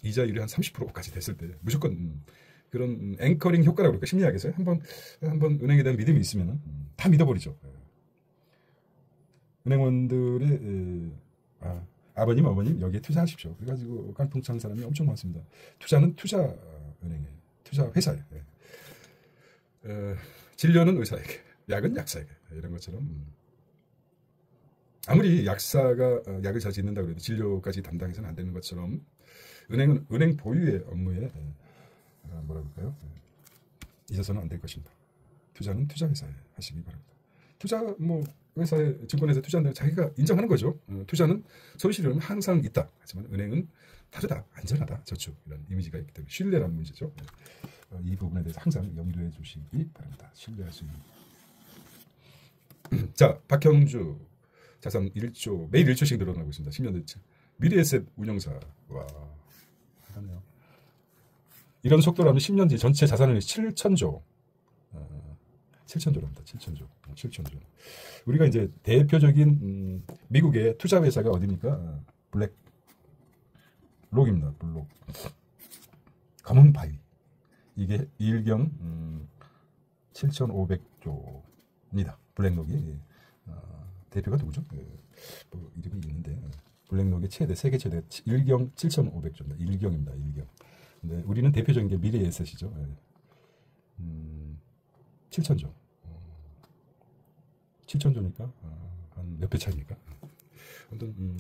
이자율이 한 30%까지 됐을 때 무조건 그런 앵커링 효과라고 그럴까 심리학에서 한번 은행에 대한 믿음이 있으면 다 믿어버리죠. 은행원들의 아버님 어머님 여기에 투자하십시오. 그래가지고 깡통찬 사람이 엄청 많습니다. 투자는 투자은행에 투자 회사에 진료는 의사에게 약은 약사에게 이런 것처럼 아무리 약사가 약을 잘 짓는다고 해도 진료까지 담당해서는 안 되는 것처럼 은행은 은행 보유의 업무에 뭐라 그럴까요? 잊어서는 안 될 것입니다. 투자는 투자 회사에 하시기 바랍니다. 투자 회사에 증권회사에 투자한다고 자기가 인정하는 거죠. 투자는 손실은 항상 있다. 하지만 은행은 다르다, 안전하다, 저축 이런 이미지가 있기 때문에 신뢰라는 문제죠. 이 부분에 대해서 항상 염두해 주시기 바랍니다. 신뢰할 수 있는. 자, 박형주 자산 1조 매일 1조씩 늘어나고 있습니다. 10년 됐죠. 미래에셋 운영사 와 하네요. 이런 속도라면 10년 뒤 전체 자산을 7천조 7천조랍니다. 7천조. 우리가 이제 대표적인 미국의 투자 회사가 어디입니까? 블랙록입니다. 블록. 검은 바위. 이게 일경 7,500조입니다. 블랙록이 대표가 누구죠? 이름이 있는데 블랙록의 최대 세계 최대 일경 7,500조입니다. 일경입니다. 일경. 근데 우리는 대표적인 게 미래에셋이죠. 7천조. 7천조니까 한 몇 배 차이니까. 아무튼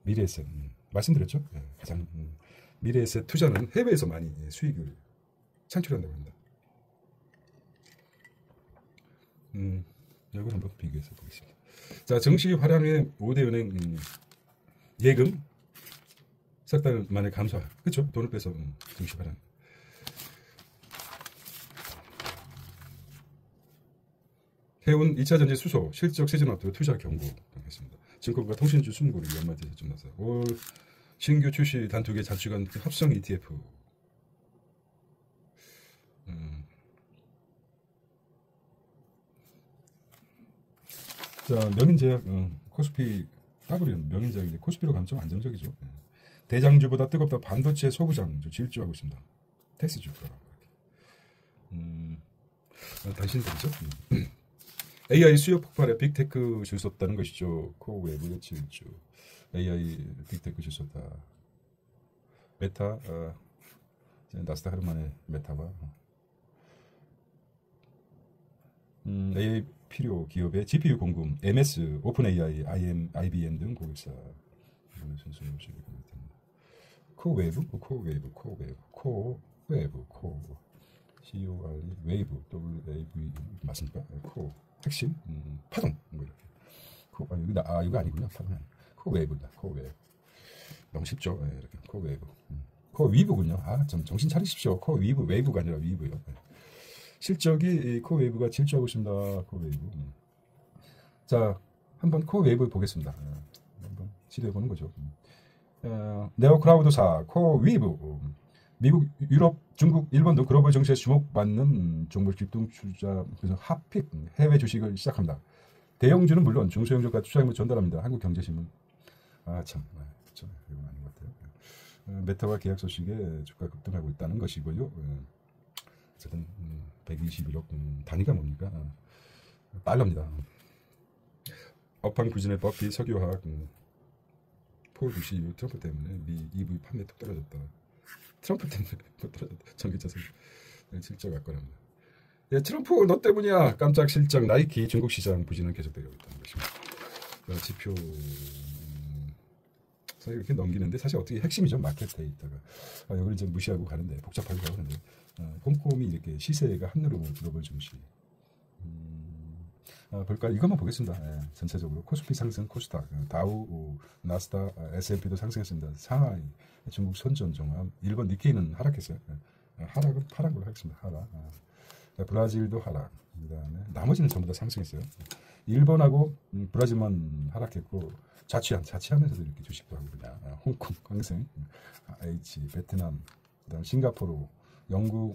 미래에셋 말씀드렸죠. 가장 미래에셋 투자는 해외에서 많이 수익을 창출한다고 합니다. 이걸 한번 비교해서 보겠습니다. 자, 정시 화량의 5대 은행 예금 석 달 만에 감소. 그렇죠? 돈을 빼서 정시 화량. 해운 2차 전지 수소 실적 시즌 앞두고 투자 경고 했습니다. 증권과 통신주 순고를 연말 대제점 나서 올 신규 출시 단투기 자주간 합성 ETF. 자, 명인제약 코스피 W는 명인제약인데 코스피로 가면 좀 안정적이죠. 대장주보다 뜨겁다 반도체 소부장주 질주하고 있습니다. 텍스주가. 당신들이죠. AI 수요 폭발에 빅테크 줄 수 없다는 것이죠. 코웨브의 질주. AI 빅테크 줄 수 없다. 메타 나스닥 하루 만에 메타가 AI 필요 기업의 GPU 공급 MS, 오픈 AI, IBM 등 고객사 이번에 순수 모시게 됩니다. 코웨이브, 코웨이브, 코웨이브, 코웨이브, 코, C-O-R-E, 웨이브, W-A-V, 맞습니까? 코, 핵심, 파동, 뭐 이렇게. 코, 이거 아니군요. 파동. 코웨이브입니다. 코웨이브. 너무 쉽죠? 네, 이렇게 코웨이브. 코위브군요. 좀 정신 차리십시오. 코위브, 웨이브가 아니라 위브요. 네. 실적이 코웨이브가 질주하고 있습니다. 코웨이브. 자, 한번 코웨이브 보겠습니다. 한번 시도해보는 거죠. 네오클라우드사 코위브. 미국, 유럽, 중국, 일본도 글로벌 정시에 주목받는 종목 집중 투자 핫픽 해외 주식을 시작합니다. 대형주는 물론 중소형주가 투자임을 전달합니다. 한국경제신문. 참, 이건 아닌 것 같아요. 메타와 계약 소식에 주가 급등하고 있다는 것이고요. 어쨌든 121억 단위가 뭡니까? 달러입니다. 업황 부진의 버피 석유화학 폴 부시 트럼프 때문에 미 EV 판매 뚝 떨어졌다. 트럼프 때문에 떨어졌다. 전기차선 실적 악화랍니다. 예, 트럼프 너 때문이야. 깜짝 실적 나이키 중국 시장 부진은 계속되고 있다는 것입니다. 지표 이렇게 넘기는데 사실 어떻게 핵심이죠. 마켓 데이터가. 여기를 이제 무시하고 가는데 복잡하기도 하는데 꼼꼼히 이렇게 시세가 한누르고 글로벌 증시. 볼까요? 이것만 보겠습니다. 전체적으로 코스피 상승, 코스닥, 다우, 나스닥, S&P도 상승했습니다. 상하이, 중국 선전 종합, 일본 니케이는 하락했어요. 하락은 파란 걸로 하겠습니다. 하락. 브라질도 하락. 그다음에 나머지는 전부 다 상승했어요. 일본하고 브라질만 하락했고 자취하면서도 이렇게 주식도 하고 그냥 홍콩 강세, H, 베트남, 그다음 싱가포르, 영국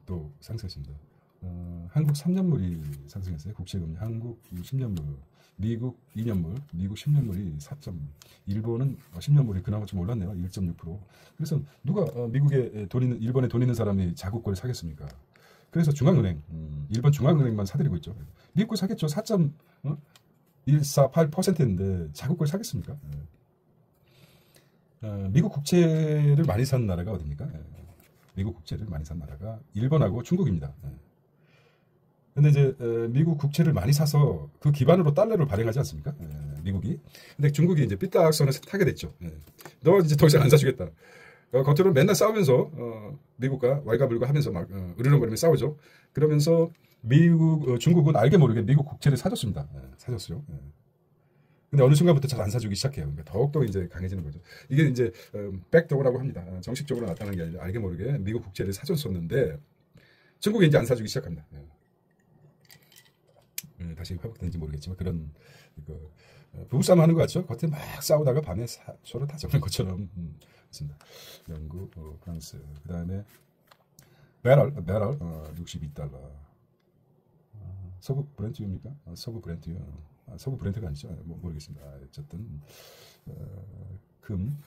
또 상승했습니다. 한국 3년물이 상승했어요. 국채금리 한국 10년물, 미국 2년물, 미국 10년물이 4점, 일본은 10년물이 그나마 좀 올랐네요. 1.6%. 그래서 누가 미국에 돈 있는 일본에 돈 있는 사람이 자국 걸 사겠습니까? 그래서 중앙은행, 일본 중앙은행만 사들이고 있죠. 미국 걸 사겠죠. 4.148%인데 자국 걸 사겠습니까? 미국 국채를 많이 산 나라가 어디입니까? 미국 국채를 많이 산 나라가 일본하고 중국입니다. 근데 이제 미국 국채를 많이 사서 그 기반으로 달러를 발행하지 않습니까? 미국이. 근데 중국이 이제 삐딱선을 타게 됐죠. 너 이제 더 이상 안 사주겠다. 겉으로는 맨날 싸우면서 미국과 왈가불가 하면서 막 으르렁거리며 싸우죠. 그러면서 중국은 알게 모르게 미국 국채를 사줬습니다. 사줬어요. 근데 어느 순간부터 잘 안 사주기 시작해요. 그러니까 더욱더 이제 강해지는 거죠. 이게 이제 백도어라고 합니다. 정식적으로 나타난 게 아니라 알게 모르게 미국 국채를 사줬었는데 중국이 이제 안 사주기 시작합니다. 다시 회복되는지 모르겠지만 그런 부부싸움 하는 것 같죠. 겉에 막 싸우다가 밤에 서로 다 잡는 것처럼 있습니다. 영국, 프랑스, 그 다음에 배럴 62달러. 서부 브렌트입니까? 서부 브렌트요. 서부 브렌트가 아니죠. 모르겠습니다. 어쨌든 금,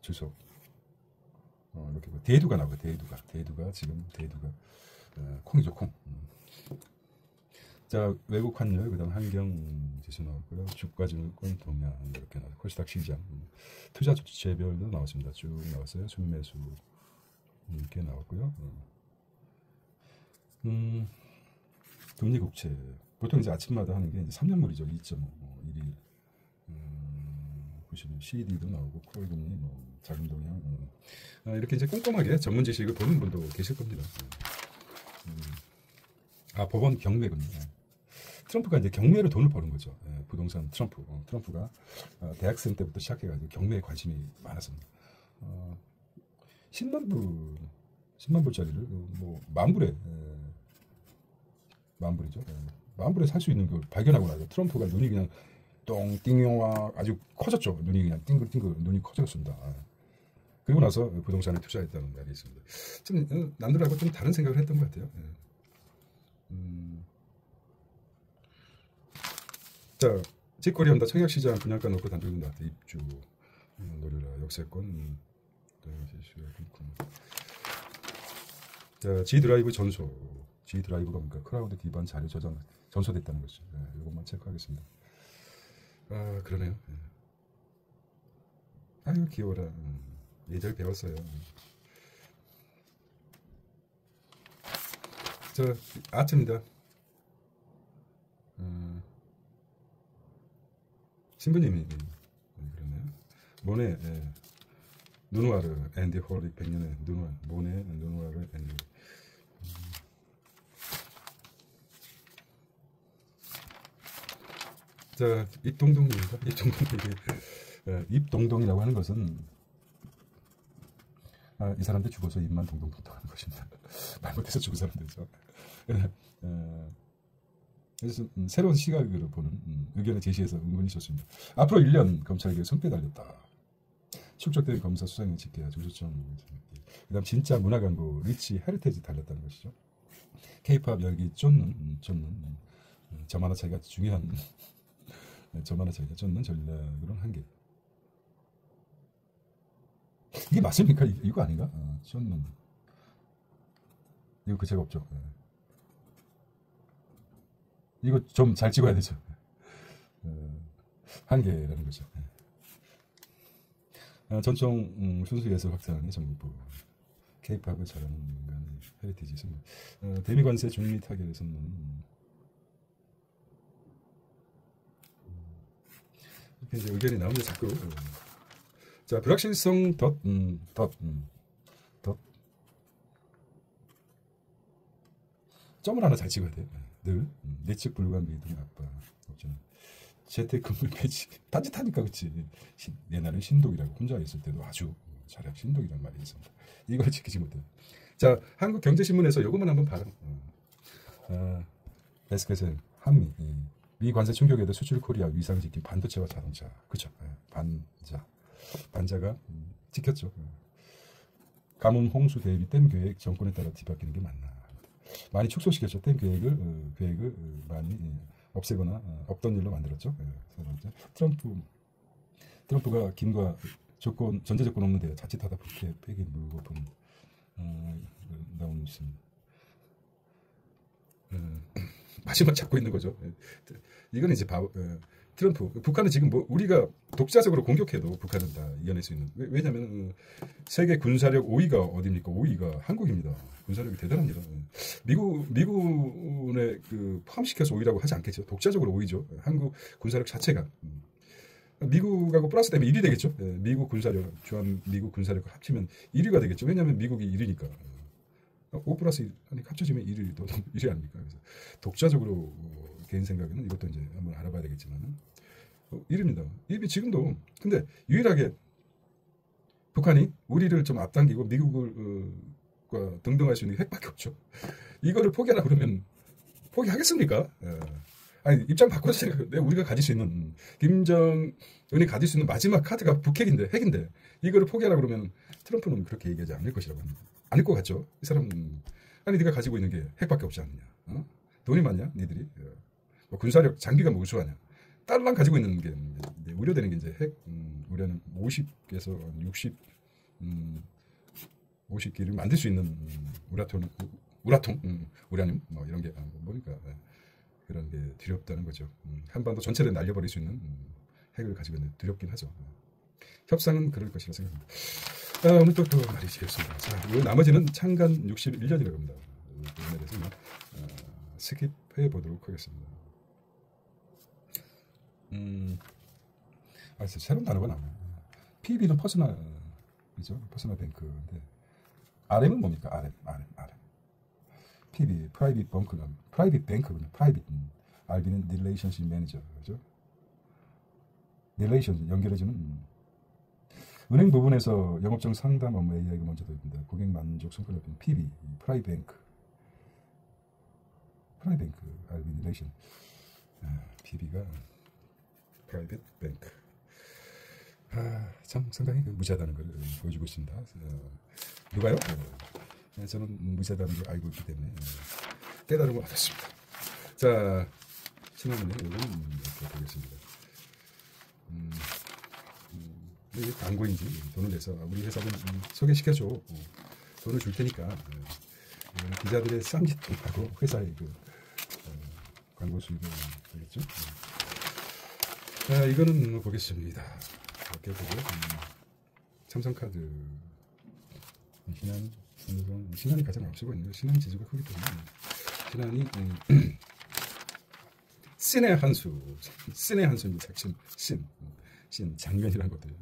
주석. 이렇게 대두가 나오고 대두가 지금 콩이죠, 콩. 자, 외국 환율, 그다음 환경 지수 나왔고요. 주가증권 동향 이렇게 나와요. 코스닥 시장, 투자 주체별도 나왔습니다. 쭉 나왔어요. 순매수 이렇게 나왔고요. 금리 국채 보통 이제 아침마다 하는 게 이제 3년물이죠. 2.5, 1위. 보시면 CD도 나오고 콜금리, 자금 동향. 이렇게 이제 꼼꼼하게 전문 지식을 보는 분도 계실 겁니다. 법원 경매군요. 트럼프가 이제 경매로 돈을 버는 거죠. 부동산 트럼프가 대학생 때부터 시작해가지고 경매에 관심이 많았습니다. 10만 불짜리를 만불이죠. 만불에 살 수 있는 걸 발견하고 나서 트럼프가 눈이 그냥 똥띵용아 아주 커졌죠. 눈이 그냥 띵글띵글 눈이 커졌습니다. 그리고 나서 부동산에 투자했다는 말이 있습니다. 좀 남들하고 좀 다른 생각을 했던 것 같아요. 자, 직거래 한다. 청약시장 분양가 놓고 단독 나한테 입주 노려라. 역세권. 자, G드라이브 전소. G드라이브가 뭡니까? 클라우드 기반 자료 저장 전소됐다는 거죠. 이것만 체크하겠습니다. 그러네요. 아유 귀여워라. 예절 배웠어요. 저 아트입니다. 신부님이 그러네요. 모네 누누아르 앤디 홀릭 100년의 누누아르 모네 누누아르 앤디 자 입동동입니다. 입동동이라고 하는 것은 이 사람들 죽어서 입만 동동동동 하는 것입니다. 말 못해서 죽은 사람들이죠. 그래서 새로운 시각으로 보는 의견을 제시해서 은근히 좋습니다. 앞으로 1년 검찰에게 손빼 달렸다. 축적된 검사 수장의 집계와 중소청 그다음 진짜 문화 광고 리치 헤리테지 달렸다는 것이죠. K-팝 열기 쫓는 점 하나 차이가 중요한 점 하나 차이가 쫓는 전략으로는 한계. 이게 맞습니까? 이거 아닌가? 쫓는 이거 그체가 없죠. 이거 좀 잘 찍어야 되죠. 한계라는 거죠. 전통 순수예술 확산의 전국부 K-팝을 잘하는 인간의 헤리티지 선물 대미관세 중립 타결의 선물 이렇게 이제 의견이 나오는데 자꾸 자 불확실성 점을 하나 잘 찍어야 돼. 늘 예측 불가한 미동 아빠 없잖아. 재택근무 폐지 딴짓하니까 그치. 옛날에 신독이라고 혼자 있을 때도 아주 잘해 신독이라는 말이 있습니다. 이걸 지키지 못해. 자 한국경제신문에서 요것만 한번 봐라. 에스케스 한미 미 관세 충격에도 수출 코리아 위상 지킨 반도체와 자동차 그쵸. 반자가 지켰죠. 가뭄 홍수 대비 댐 계획 정권에 따라 뒤바뀌는 게 맞나. 많이 축소시켰죠. 댐 계획을 많이 없애거나 없던 일로 만들었죠. 트럼프가 김과 전제 조건 없는데 자칫하다 북해 폐기 물거품 나오는 있습니다. 마지막 잡고 있는 거죠. 이건 이제 트럼프 북한은 지금 뭐 우리가 독자적으로 공격해도 북한은 다 이겨낼 수 있는 왜냐하면 세계 군사력 5위가 어디입니까? 5위가 한국입니다. 군사력이 대단합니다. 미국의 포함시켜서 5위라고 하지 않겠죠. 독자적으로 5위죠. 한국 군사력 자체가 미국하고 플러스 되면 1위 되겠죠. 미국 군사력 주한 미국 군사력을 합치면 1위가 되겠죠. 왜냐하면 미국이 1위니까 5 플러스 1 합쳐지면 1위 아닙니까? 그래서 독자적으로 개인 생각에는 이것도 이제 한번 알아봐야 되겠지만 1위입니다. 1위 지금도 근데 유일하게 북한이 우리를 좀 앞당기고 미국을 등등할 수 있는 핵밖에 없죠. 이거를 포기하라 그러면 포기하겠습니까? 아니 입장 바꿔서 생각해. 우리가 가질 수 있는 김정은이 가질 수 있는 마지막 카드가 북핵인데 핵인데 이거를 포기하라 그러면 트럼프는 그렇게 얘기하지 않을 것이라고 합니다. 아닐 것 같죠? 이 사람은 아니 네가 가지고 있는 게 핵밖에 없지 않느냐? 돈이 많냐? 니들이 뭐 군사력 장비가 뭐 우수하냐? 딸랑 가지고 있는 게 이제 우려되는 게 이제 핵 우려는 50에서 50기를 만들 수 있는 우라통 우라늄 뭐 이런 게 보니까 그런 게 두렵다는 거죠. 한반도 전체를 날려버릴 수 있는 핵을 가지고 있는 두렵긴 하죠. 협상은 그럴 것이라 생각합니다. 오늘 또 말이 지었습니다. 자, 이 나머지는 창간 61년이라고 합니다. 이에 대해서 스킵해 보도록 하겠습니다. 새로운 단어가 나오네요. PB는 퍼스널이죠. 퍼스널 뱅크인데 RM은 뭡니까? RM. PB, 프라이빗 뱅크는 프라이빗 뱅크군요. 프라이빗. RB는 릴레이션십 매니저, 그죠? 릴레이션 연결해주는 은행 부분에서 영업정 상담 업무 AI가 먼저 됩니다. 고객 만족 성과를 높이는 PB, 프라이빗 뱅크, RB 릴레이션, PB가 프라이빗 뱅크. 참 상당히 무시하다는 걸 보여주고 있습니다. 누가요? 저는 무시하다는 걸 알고 있기 때문에 깨달음을 얻었습니다. 자, 신화문의 이건 이렇게 보겠습니다. 이게 광고인지 돈을 내서 우리 회사는 소개시켜줘. 돈을 줄 테니까 기자들의 쌈짓돈하고 회사의 광고 수익을 되겠죠. 자, 이거는 보겠습니다. 이렇게 보고 삼성카드 신한이 가장 앞서고 있는데 신한 지주가 크기 때문에 신한이 신의 한수, 신의 한수입니다. 신, 장면이란 것들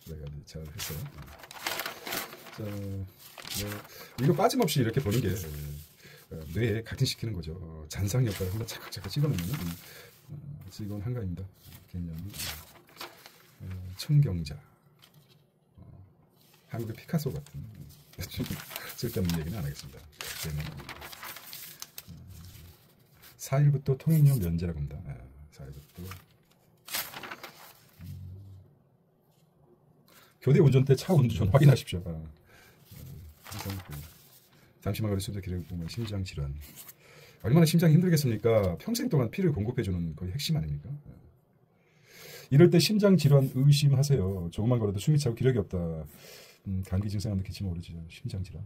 내가 잘 했어요. 자, 이거 빠짐없이 이렇게 보는 게 뇌에 각인시키는 거죠. 잔상 역할을 한번 착착 찍어놓으면 이건 한가입니다. 개념 청경자, 한국의 피카소 같은 쓸데없는 얘기는 안 하겠습니다. 4일부터 통행료 면제라고 합니다. 4일부터 교대 운전대 차 운전 확인하십시오. 잠시만 거리수도 기록을 보면 심장 질환. 얼마나 심장이 힘들겠습니까? 평생 동안 피를 공급해주는 거의 핵심 아닙니까? 이럴 때 심장 질환 의심하세요. 조금만 걸어도 숨이 차고 기력이 없다. 감기 증상을 느끼지 모르죠. 심장 질환.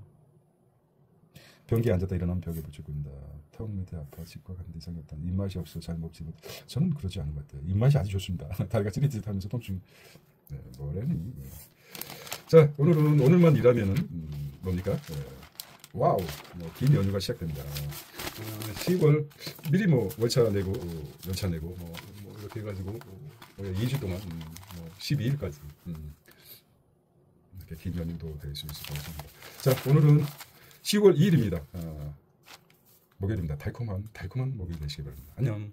변기에 앉았다 일어나면 벽에 붙여 꾼다. 턱 밑에 아파. 치과 갔는데 이상이 없다. 입맛이 없어 잘 먹지 못. 저는 그러지 않은 것 같아요. 입맛이 아주 좋습니다. 다리가 찌릿찌릿하면서 통증. 뭐래니. 자, 오늘만 일하면은 뭡니까? 와우, 긴 연휴가 시작됩니다. 10월 미리 월차 내고 연차 내고 이렇게 해가지고 2주 동안 12일까지 이렇게 긴 연휴도 될 수 있을 것 같습니다. 자, 오늘은 10월 2일입니다. 목요일입니다. 달콤한 목요일 되시기 바랍니다. 안녕.